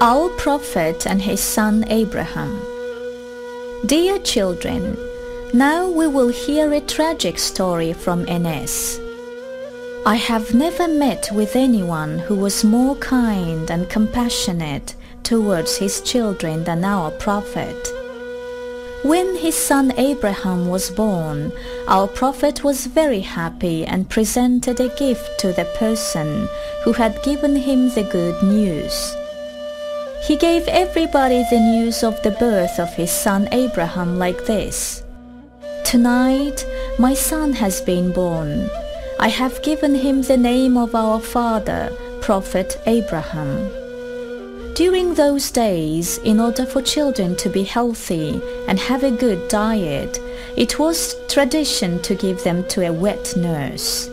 Our Prophet and his son Abraham. Dear children, now we will hear a tragic story from Enes. I have never met with anyone who was more kind and compassionate towards his children than our Prophet. When his son Abraham was born, our Prophet was very happy and presented a gift to the person who had given him the good news. He gave everybody the news of the birth of his son Abraham like this: "Tonight my son has been born. I have given him the name of our father, Prophet Abraham." During those days, in order for children to be healthy and have a good diet, it was tradition to give them to a wet nurse.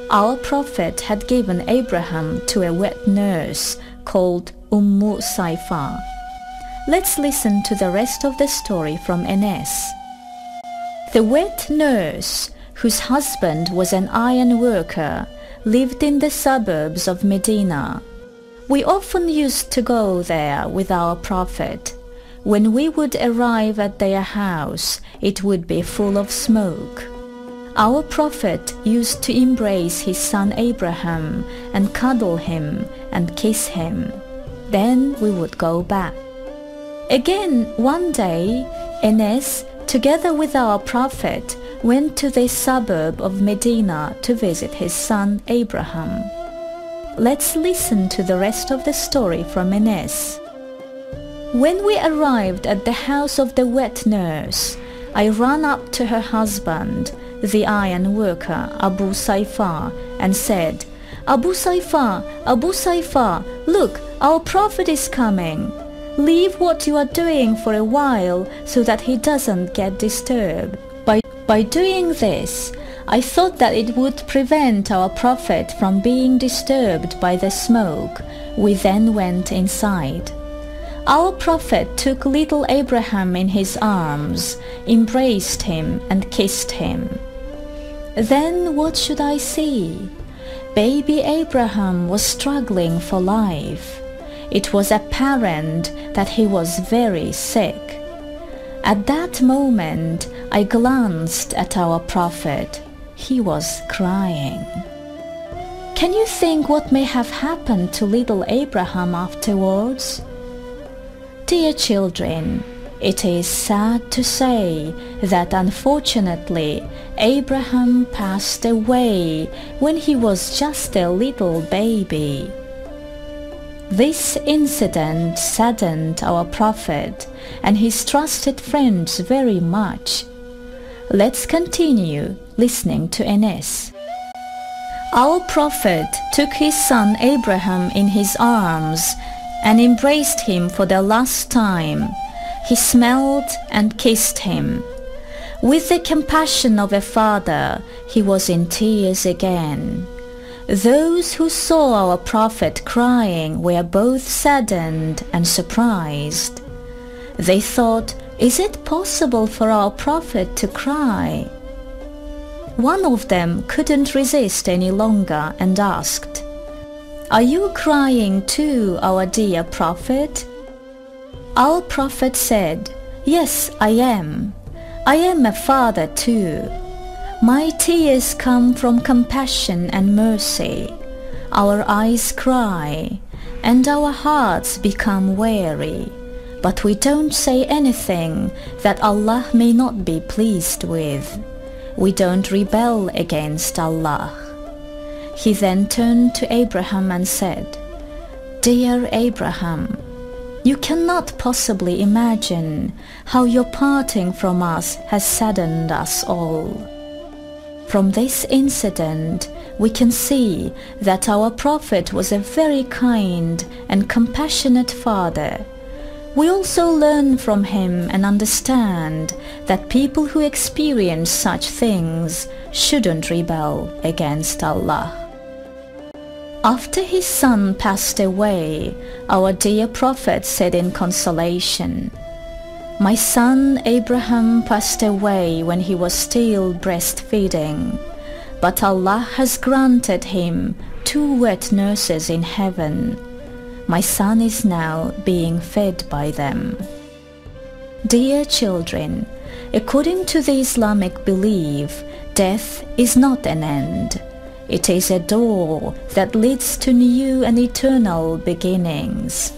Our Prophet had given Abraham to a wet nurse called Umm-u Sayfa. Let's listen to the rest of the story from Enes. The wet nurse, whose husband was an iron worker, lived in the suburbs of Medina. We often used to go there with our Prophet. When we would arrive at their house, it would be full of smoke. Our Prophet used to embrace his son Abraham and cuddle him and kiss him. Then we would go back. Again, one day, Enes, together with our Prophet, went to the suburb of Medina to visit his son Abraham. Let's listen to the rest of the story from Enes. When we arrived at the house of the wet nurse, I ran up to her husband, the iron worker, Umm-u Sayfa, and said, "Abu Sayfa, Abu Sayfa, look, our Prophet is coming. Leave what you are doing for a while so that he doesn't get disturbed." By doing this, I thought that it would prevent our Prophet from being disturbed by the smoke. We then went inside. Our Prophet took little Abraham in his arms, embraced him and kissed him. Then what should I see? Baby Abraham was struggling for life. It was apparent that he was very sick. At that moment, I glanced at our Prophet. He was crying. Can you think what may have happened to little Abraham afterwards? Dear children, it is sad to say that unfortunately Abraham passed away when he was just a little baby. This incident saddened our Prophet and his trusted friends very much. Let's continue listening to Enes. Our Prophet took his son Abraham in his arms and embraced him for the last time. He smelled and kissed him. With the compassion of a father, he was in tears again. Those who saw our Prophet crying were both saddened and surprised. They thought, is it possible for our Prophet to cry? One of them couldn't resist any longer and asked, "Are you crying too, our dear Prophet?" Our Prophet said, "Yes, I am. I am a father too. My tears come from compassion and mercy. Our eyes cry, and our hearts become weary. But we don't say anything that Allah may not be pleased with. We don't rebel against Allah." He then turned to Abraham and said, "Dear Abraham, you cannot possibly imagine how your parting from us has saddened us all." From this incident, we can see that our Prophet was a very kind and compassionate father. We also learn from him and understand that people who experience such things shouldn't rebel against Allah. After his son passed away, our dear Prophet said in consolation, "My son Abraham passed away when he was still breastfeeding, but Allah has granted him 2 wet nurses in heaven. My son is now being fed by them. Dear children, according to the Islamic belief, death is not an end. It is a door that leads to new and eternal beginnings.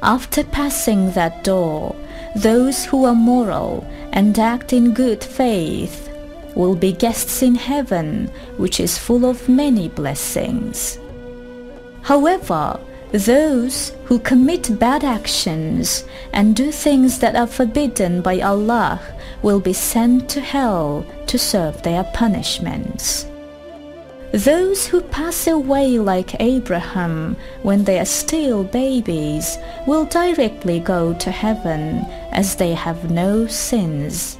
After passing that door, those who are moral and act in good faith will be guests in heaven, which is full of many blessings. However, those who commit bad actions and do things that are forbidden by Allah will be sent to hell to serve their punishments. Those who pass away like Abraham when they are still babies will directly go to heaven, as they have no sins.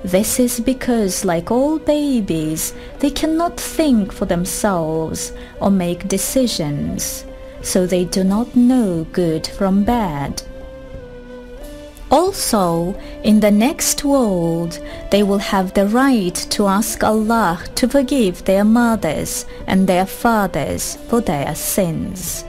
This is because, like all babies, they cannot think for themselves or make decisions, so they do not know good from bad. Also, in the next world, they will have the right to ask Allah to forgive their mothers and their fathers for their sins.